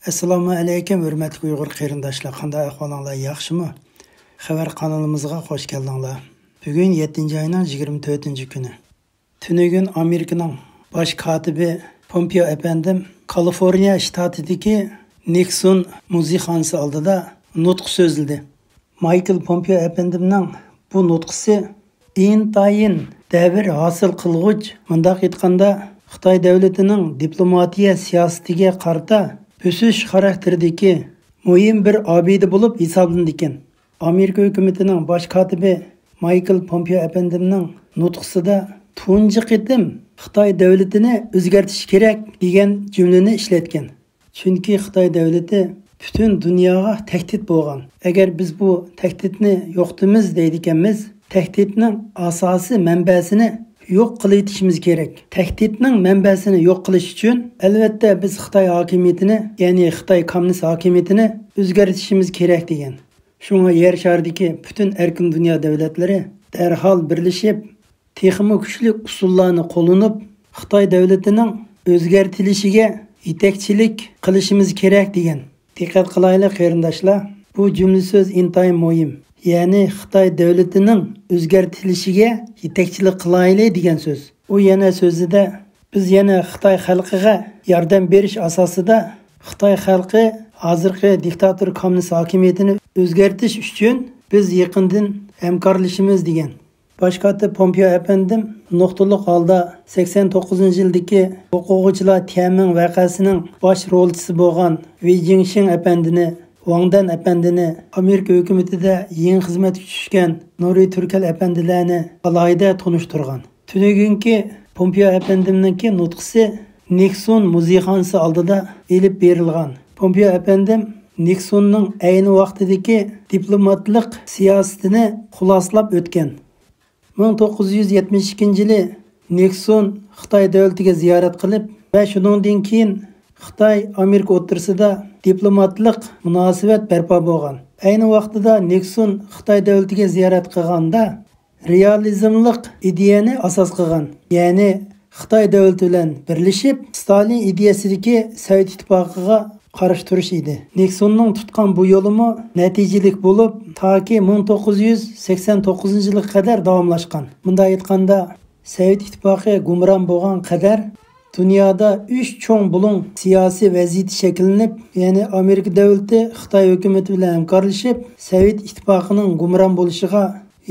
Assalomu alaykum, hurmatli Uyg'ur qarindoshlar. Qanday ahvolinglar, yaxshimi? Xabar kanalimizga hoş geldinglar. Bugun 7-oyning 24-kuni. Tunugun Amerikaning bosh kotibi Pompeo efendim Kaliforniya shtatidagi Nixon musiqasi oldida nutq so'zladi. Michael Pompeo efendimning bu nutqisi intayin davr hosil qilg'uch, mundaq aytganda Xitoy davlatining diplomatiya siyosatiga qarta bösüş xarakteridagi muhim bir abidi bo'lib hisoblanadi ekan. Amerika hukumatining bosh kotibi Michael Pompeo efendimning nutqisida tunji qitim Xitoy davlatini o'zgartirish kerak degan jumlani ishlatgan. Chunki Xitoy davlati butun dunyoga tahdid bo'lgan. Agar biz bu tahdidni yo'qotamiz deydiganmiz, tahdidning asosiy manbasini yo'q qilishimiz kerak. Tahdidning manbasini yo'q qilish uchun albatta biz Xitoy hokimiyatini, ya'ni Xitoy kommunist hokimiyatini o'zgartirishimiz kerak degan. Shunga yer sharidagi butun erkin dunyo davlatlari darhol birlashib, texnik kuchli usullarni qo'llanib, Xitoy davlatining o'zgartirishiga yetakchilik qilishimiz kerak degan. Diqqat qilaylik qarindoshlar, bu jumla so'z intayin muhim. Ya'ni Xitoy davlatining o'zgartirishiga yetakchilik qilaylik degan so'z. U yana so'zida biz yana Xitoy xalqiga yordam berish asosida Xitoy xalqi hozirgi diktator kommunist hokimiyatini o'zgartirish uchun biz yaqindan hamkorlashamiz degan. Bosh kotib Pompeo efendim nuqtaliq holda 89-yildagi o'quvchilar Tiananmen voqeasining bosh rolchisi bo'lgan Wei Jingsheng efendini, Wang Dan efendini, Amerika hukumatida yeni xizmatga tushgan Nuri Turkal efendilarni alohida tanishtirgan. Tunugunki Pompeo efendimninki nutqisi Nixon musiqasi oldida elib berilgan. Pompeo efendim Nixonning ayni vaqtidagi diplomatlik siyosatini xulosalab o'tgan. 1972-yili Nixon Xitoy davlatiga ziyorat qilib va shuningdan keyin Xitoy Amerika o'rtasida diplomatlik munosabat barpo bo'lgan. Ayni vaqtida Nixon Xitoy davlatiga ziyorat qilganda realizmlik ideyani asos qilgan. Ya'ni Xitoy davlati bilan birlashib Stalin ideyasidagi Sovet ittifoqiga qarshi turish edi. Nixonning tutgan bu yo'limi natijalik bo'lib, toki 1989-yilga qadar davomlashgan. Bunda aytganda, Sovet ittifoqi gumron bo'lgan qadar dunyoda 3 cho'ng bulun siyosiy vaziyat shakllanib, ya'ni Amerika davlati Xitoy hukumati bilan hamkorlashib, Sovet ittifoqining gumron bo'lishiga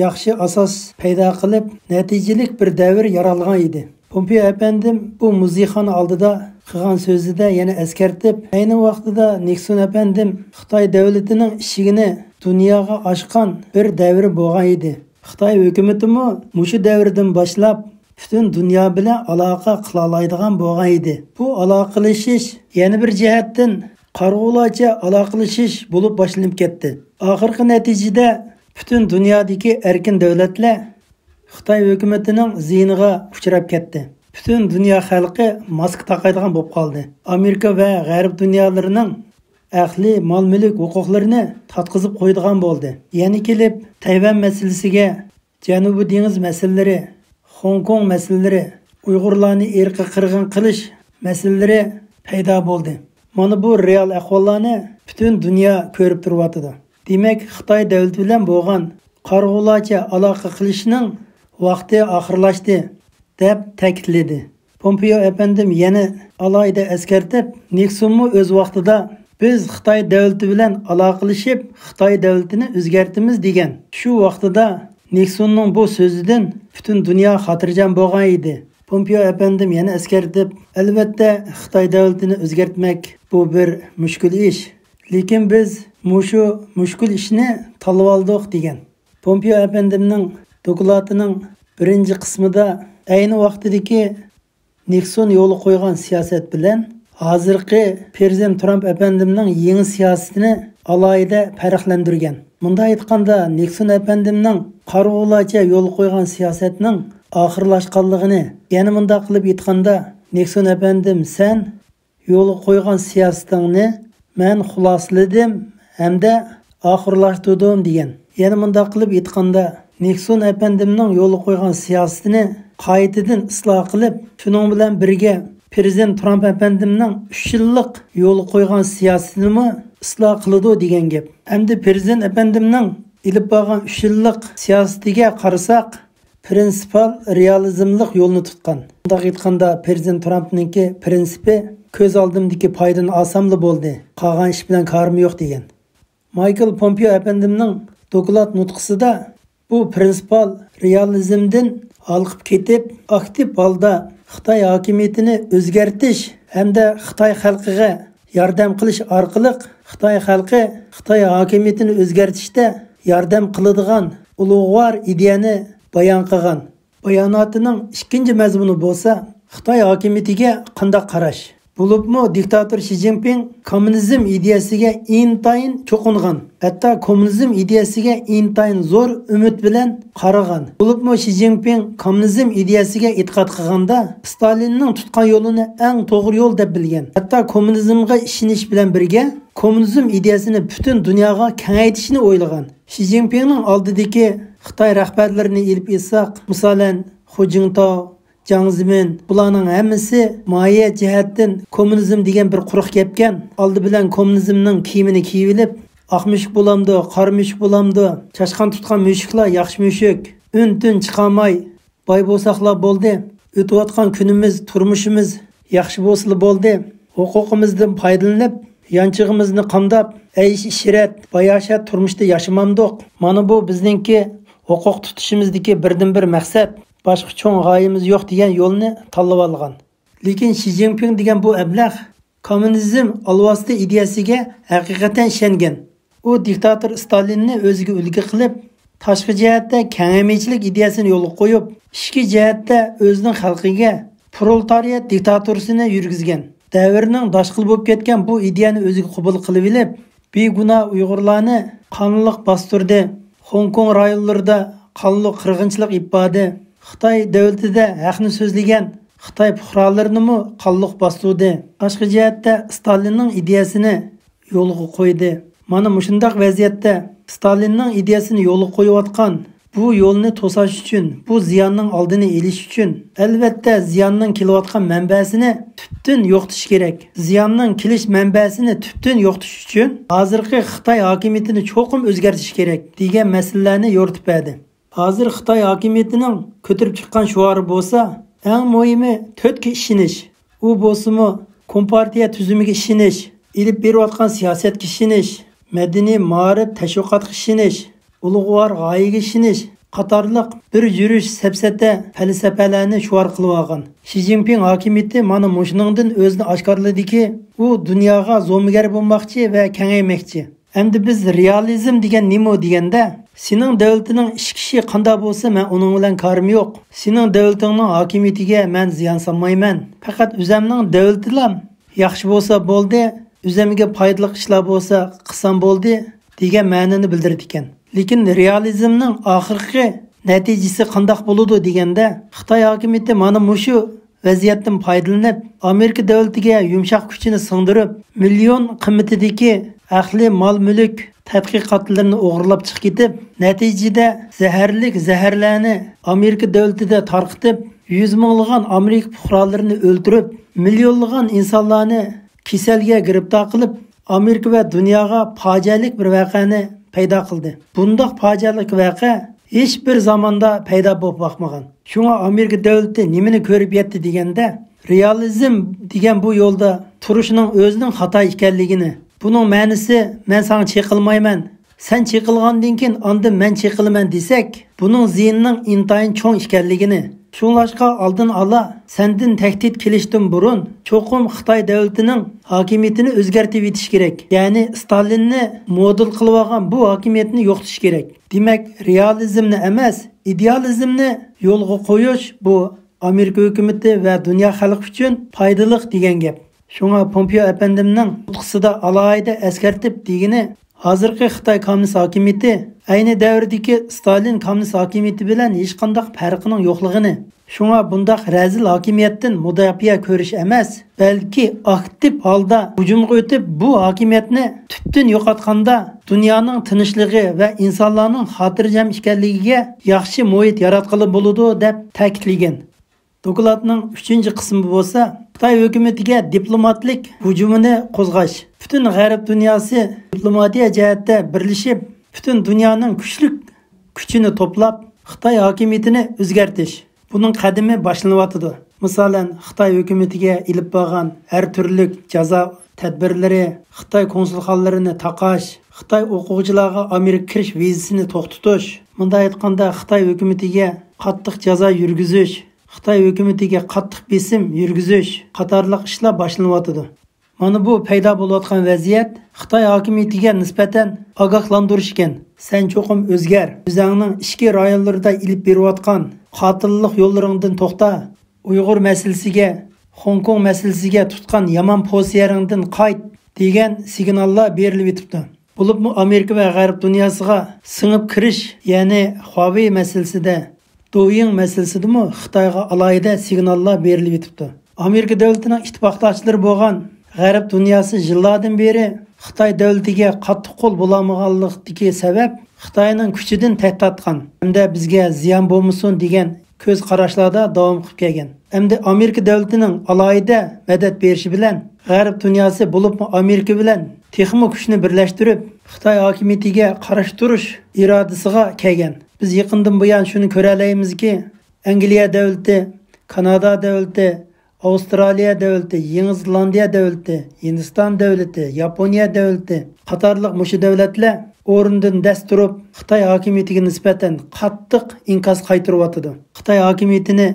yaxshi asos paydo qilib, natijalik bir davr yaralgan edi. Pompeo efendim bu musiqani oldida qilgan so'zida yana eskartib, ayni vaqtida Nixon efendim Xitoy davlatining ishigini dunyoga ochgan bir davr bo'lgan edi. Xitoy hukumati mu mushu davrdan boshlab butun dunyo bilan aloqa qila oladigan bo'lgan edi. Bu aloqalashish yana bir jihatdan qarg'ularcha aloqalashish bo'lib boshlanib ketdi. Oxirgi natijada butun dunyodagi erkin davlatlar Xitoy hukumatining ziyniga uchrab ketdi. Butun dunyo xalqi maska taqaydigan bo'lib qoldi. Amerika va g'arb dunyolarining ahli mol-mulk huquqlarini tatqizib qo'ydigan bo'ldi. Yana kelib Tayvan masalasiga, Janubiy dengiz masalalari, Hong Kong masalalari, Uyg'urlarni irqi qirg'in qilish masalalari paydo bo'ldi. Mana bu real ahvollarni butun dunyo ko'rib turibdi. Demak, Xitoy davlati bilan bo'lgan qarg'ularcha aloqa qilishning vaqti oxirlashdi deb ta'kidladi. Pompeo efendim yana alohida eskartib, Nixonmu o'z vaqtida biz Xitoy davlati bilan aloqalashib, Xitoy davlatini o'zgartimiz degan. Shu vaqtida Nixonning bu so'zidan butun dunyo xotirjam bo'lgan edi. Pompeo efendim yana eskartib, albatta Xitoy davlatini o'zgartmak bu bir mushkul ish. Lekin biz mushu mushkul ishni tanlab oldik degan. Pompeo efendimning doklatining birinchi qismida ayni vaqtidagi Nixon yo'li qo'ygan siyosat bilan hozirgi prezident Trump efendimning yangi siyosatini alohida farqlantirgan. Bunda aytganda Nixon efendimning qarg'ularcha yo'l qo'ygan siyosatning oxirlashganligini, yana bunda qilib aytganda Nixon efendim sen yo'l qo'ygan siyosatingni men xulosladim hamda oxirlashtirdim degan. Yana bunda qilib aytganda Nixon efendimning yo'l qo'ygan siyosatini qaytadan isloh qilib, shuning bilan birga Prezident Trump efendimning 3 yillik yo'l qo'ygan siyosatini isloh qiladi degan gap. Hamda prezident efendimning ilib borgan 3 yillik siyosatiga qarasak, prinsipal realizmlik yo'lni tutgan. Bunday aytganda prezident Trumpningki prinsipi ko'z oldimdagi foydani olsamli bo'ldi, qolgan ish bilan ko'rim yo'q degan. Michael Pompeo efendimning doklad nutqisida bu prinsipal realizmdan olqib ketib, aktiv holda Xitoy hokimiyatini o'zgartirish hamda Xitoy xalqiga yordam qilish orqali Xitoy xalqi Xitoy hokimiyatini o'zgartirishda yordam qiladigan ulug'vor ideyani bayon qilgan. Bayonotining ikkinchi mazmuni bo'lsa, Xitoy hokimiyatiga qanday qarash. Bo'libmi diktator Xi Jinping kommunizm ideyasiga intayin cho'qingan. Hatto kommunizm ideyasiga intayin zo'r umid bilan qaragan. Bo'libmi Xi Jinping kommunizm ideyasiga e'tiqod qilganda Stalinning tutgan yo'lini eng to'g'ri yo'l deb bilgan. Hatto kommunizmga ishonish bilan birga kommunizm ideyasini butun dunyoga kengaytirishni o'ylagan. Xi Jinpingning oldidagi Xitoy rahbarlarini ilib etsak, masalan, Hu Jintao, Jiang Zemin, bularning hammasi moya jihatdan kommunizm degan bir quruq gapgan. Oldi bilan kommunizmning kiyimini kiyib, oqmushuk bo'lamdi, qora mushuk bo'lamdi, chashqan tutgan mushuklar yaxshi mushuk, un-tun chiqamay boy bo'lsaqlar bo'ldi. O'tayotgan kunimiz, turmushimiz yaxshi bo'lsa bo'ldi. Huquqimizdan foydalanib, yanchig'imizni qamdab, aysh-ishrat, bayashat turmushda yashamamdiq. Mana bu bizningki huquq tutishimizdagi birdan-bir maqsad. Başqa cho'ng g'oyamiz yo'q degan yo'lni tanlab olgan. Lekin Xi Jinping degan bu ablah kommunizm alvosita ideyasiga haqiqatan ishongan. U diktator Stalinni o'ziga ulgu qilib, tashqi jihatda kengaymichilik ideyasini yo'lga qo'yib, ichki jihatda o'zining xalqiga proletariat diktaturasini yurgizgan. Davrning dashqil bo'lib ketgan bu ideyani o'ziga qabul qilib olib, begunoh Uyg'urlarni qonunliq bostirdi. Hong Kong rayonlarida qonunliq qirg'inchilik ifoda Xitoy davlatida haqni so'zlagan Xitoy fuqarolarini qonliq bostirdi. Boshqa jihatda Stalinning ideyasini yo'lga qo'ydi. Mana mushundaq vaziyatda Stalinning ideyasini yo'lga qo'yayotgan bu yo'lni to'sash uchun, bu ziyonning oldini olish uchun albatta ziyonning kelayotgan manbasini tubdan yo'qotish kerak. Ziyonning kelish manbasini tubdan yo'qotish uchun hozirgi Xitoy hokimiyatini cho'qim o'zgartirish kerak degan masalalarni yo'ritib berdi. Hozir Xitoy hokimiyatining ko'tarib chiqqan shuari bo'lsa, eng muhimi to'rtga ishonish. U bo'lsa-mu kompartiya tuzumiga ishonish, ilib berayotgan siyosatga ishonish, madaniy ma'rif tashviqotga ishonish, ulug'vor g'oyaga ishonish qatorliq bir yurish safsata falsafalarni shuar qilib olgan. Xi Jinping hokimiyati mana mushuningdan o'zini oshkorladiki, u dunyoga zo'migar bo'lmoqchi va kengaymoqchi. Endi biz realizm degan nima deganda, sening davlatining ish kishi qanday bo'lsa, men uning bilan ko'rim yo'q. Sening davlatingning hokimiyatiga men ziyon solmayman. Faqat o'zimning davlatim yaxshi bo'lsa bo'ldi, o'zimga foydali ishlar bo'lsa qilsam bo'ldi degan ma'noni bildirdi ekan. Lekin realizmning oxirgi natijasi qanday bo'ladi deganda, Xitoy hokimiyati mana mushu vaziyatdan foydalanib, Amerika davlatiga yumshoq kuchini singdirib, million qimmatidagi ahli mol-mulk tadqiqotlarni o'g'irlab chiqib ketib, natijada zaharlarni Amerika davlatida tarqitib, 100 minglagan Amerika fuqarolarini o'ldirib, millionlagan insonlarni kasalga giribdor qilib, Amerika va dunyoga fojialik bir voqeani paydo qildi. Bundoq fojialik voqea hech bir zamonda paydo bo'lib boqmagan. Shunga Amerika davlati nimani ko'rib yetdi deganda, realizm degan bu yo'lda turishning o'zining xato ekanligini, buning ma'nosi men sana cheqilmayman, sen cheqilgandan keyin ondan men cheqilaman desak, buning ziynining intayin cho'ng ekanligini, shunlashqa oldin ola sendan tahdid kelishdan burun cho'qim Xitoy davlatining hokimiyatini o'zgartirib etish kerak. Ya'ni Stalinni model qilib olgan bu hokimiyatni yo'qotish kerak. Demak, realizmni emas, idealizmni yo'lga qo'yish bu Amerika hukumati va dunyo xalqi uchun foydali degan gap. Shunga Pompeo efendimning nutqisida alohida eskartib degini, hozirgi Xitoy kommunist hokimiyati ayni davrdagi Stalin kommunist hokimiyati bilan hech qanday farqining yo'qligini, shunga bundaq razil hokimiyatdan mudofaa ko'rish emas, balki aktiv holda hujumga o'tib bu hokimiyatni tubdan yo'qotganda dunyoning tinchligi va insonlarning xotirjam ekanligiga yaxshi muhit yaratqili bo'ladi deb ta'kidlagan. Dokladning 3-qismi bo'lsa, Xitoy hukumatiga diplomatlik hujumini qo'zg'ash. Butun g'arb dunyosi diplomatiya jihatda birlashib, butun dunyoning kuchini to'plab, Xitoy hokimiyatini o'zgartish. Buning qadami boshlanyapti. Masalan, Xitoy hukumatiga ilib borgan har turli jazo tadbirlari, Xitoy konsulxonalarini taqash, Xitoy o'quvchilarga Amerika kirish vizasini to'xtatish, bunday aytganda Xitoy hukumatiga qattiq jazo yurgizish, Xitoy hukumatiga qattiq besim yurgizish qatorliq ishlar boshlanyapti. Mana bu paydo bo'layotgan vaziyat Xitoy hokimiyatiga nisbatan ogohlantirish ekan. Sen cho'qim o'zgar, o'zingning ichki rayonlarda ilib berayotgan qotillik yo'llaringdan to'xta. Uyg'ur masalasiga, Hong Kong masalasiga tutgan yomon pozitsiyaringdan qayt degan signallar berilib o'tibdi. Bo'libmi Amerika va G'arb dunyosiga singib kirish, ya'ni Huawei masalasida, Douyin masalasidami Xitoyga alohida signallar berilib o'tibdi. Amerika davlatining ittifoqdoshlari bo'lgan G'arb dunyosi yillardan beri Xitoy davlatiga qattiq qo'l bo'lmaganligi sabab Xitoyning kuchidan ta'ttatgan hamda bizga ziyon bo'lmasin degan ko'z qarashlarda davom qilib kelgan. Hamda Amerika davlatining alohida madad berishi bilan G'arb dunyosi bo'lib Amerika bilan texnik kuchni birlashtirib Xitoy hokimiyatiga qarshi turish irodasiga kelgan. Biz yaqindan buyon shuni ko'ra olamizki, Angliya davlati, Kanada davlati, Avstraliya davlati, Yangi Zelandiya davlati, Hindiston davlati, Yaponiya davlati qatorliq mushu davlatlar o'rnidan dast turib Xitoy hokimiyatiga nisbatan qattiq inqos qaytaryapti. Xitoy hokimiyatini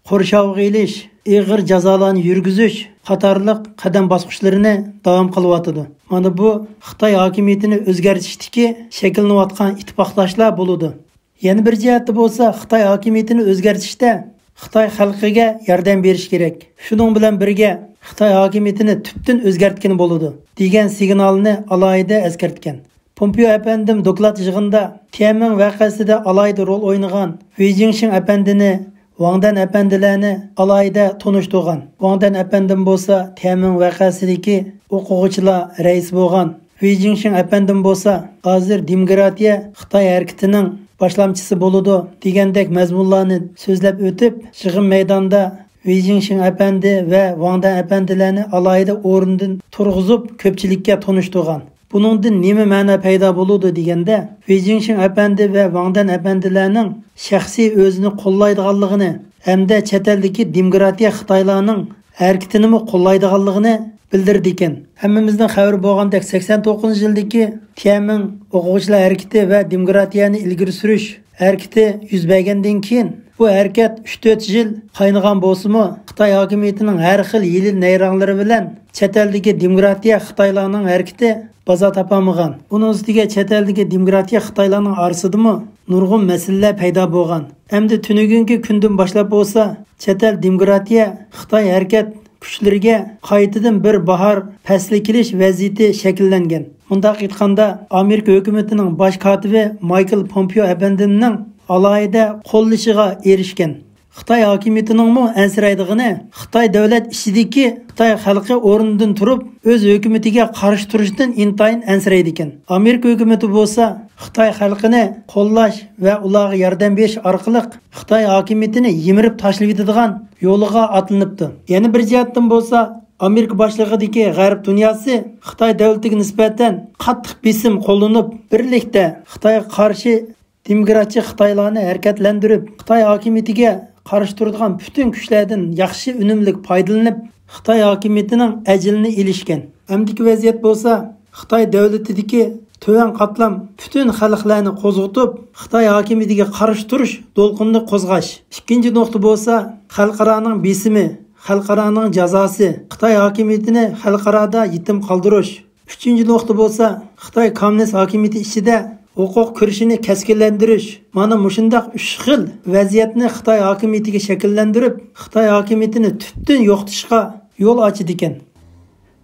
qo'rshovga ilish, ig'ir jazolarni yurgizish qatorliq qadam bosqichlarini davom qilyapti. Mana bu Xitoy hokimiyatini o'zgartishdagi shakllanayotgan ittifoqdoshlar bo'ladi. Yana bir jihatda bo'lsa, Xitoy hokimiyatini o'zgartishda Xitoy xalqiga yordam berish kerak. Shuning bilan birga Xitoy hokimiyatini tubdan o'zgartgan bo'ladi degan signalni alohida eskartgan. Pompeo apandim doklad yig'inida Tiananmen voqeasida alohida rol o'ynagan Wei Jingsheng apandini, Wang Dan apandilarni alohida tanishtirgan. Wang Dan apandim bo'lsa Tiananmen voqeasidagi o'quvchilar rais bo'lgan. Wei Jingsheng apandim bo'lsa hozir demokratiya Xitoy harakatining boshlamchisi bo'ladi degandek mazmunlarni so'zlab o'tib, yig'in maydonida Wei Jingsheng apandi va Wang Dan apandilarni alohida o'rnidan turg'izib ko'pchilikka tanishtirgan. Buningdan nima ma'no paydo bo'ladi deganda, Wei Jingsheng apandi va Wang Dan apandilarning shaxsiy o'zini qo'llaydiganligini hamda chet eldagi demokratiya Xitoylarning harakatini qo'llaydiganligini bildirdi ekan. Hammamizdan xabar bo'lgandek 89-yildagi Tiananmen o'quvchilar harakati va demokratiyani ilgari surish harakati yuz bergandan keyin bu harakat 3-4 yil qaynagan bo'lsa-mu, Xitoy hokimiyatining har xil yili nayronlari bilan chet eldagi demokratiya Xitoylarning harakati baza topamagan. Uning ustiga chet eldagi demokratiya Xitoylarning orasidami nurg'un masalalar paydo bo'lgan. Hamda tunugungi kundan boshlab bo'lsa, chet el demokratiya Xitoy harakat kuchlariga qaytadan bir bahor fasli kelish vaziyati shakllangan. Bundaq aytganda, Amerika hukumatining bosh kotibi Michael Pompeo apandimning alohida qo'llashiga erishgan. Xitoy hokimiyatining ansiraydigini Xitoy davlat ishidagi Xitoy xalqi o'rnidan turib o'z hukumatiga qarshi turishdan intayin ansiraydi ekan. Amerika hukumati bo'lsa Xitoy xalqini qo'llash va ularga yordam berish orqali Xitoy hokimiyatini yimirib tashlab etadigan yo'liga atlanibdi. Yana bir jihatdan bo'lsa, Amerika boshlig'idagi G'arb dunyosi Xitoy davlatiga nisbatan qattiq besim qo'llanib, birlikda Xitoyga qarshi demokratik Xitoylarni harakatlantirib, Xitoy hokimiyatiga qarshi turadigan butun kuchlardan yaxshi unumli foydalanib, Xitoy hokimiyatining ajilini ilishgan. Amdiki vaziyat bo'lsa, Xitoy davlatidagi to'van qatlam butun xalqlarni qo'zg'atib, Xitoy hokimiyatiga qarshi turish to'lqinni qo'zg'ash. Ikkinchi nuqta bo'lsa, xalqaroning besimi, xalqaroning jazosi, Xitoy hokimiyatini xalqaroda yetim qoldirish. Uchinchi nuqta bo'lsa, Xitoy kommunist hokimiyati ichida huquq kurashini keskinlantirish. Mana mushundaq 3 xil vaziyatni Xitoy hokimiyatiga shakllantirib, Xitoy hokimiyatini tubdan yo'qotishga yo'l ochdi ekan.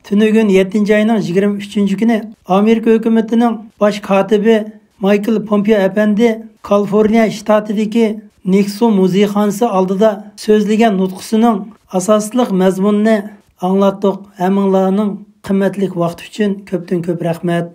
Tunugun 7-oyning 23-kuni Amerika hukumatining bosh kotibi Michael Pompeo apandi Kaliforniya shtatidagi Nixon muzeyxonasi oldida so'zlagan nutqisining asosliq mazmunini anglatdik. Hammalarning qimmatli vaqti uchun ko'pdan ko'p rahmat.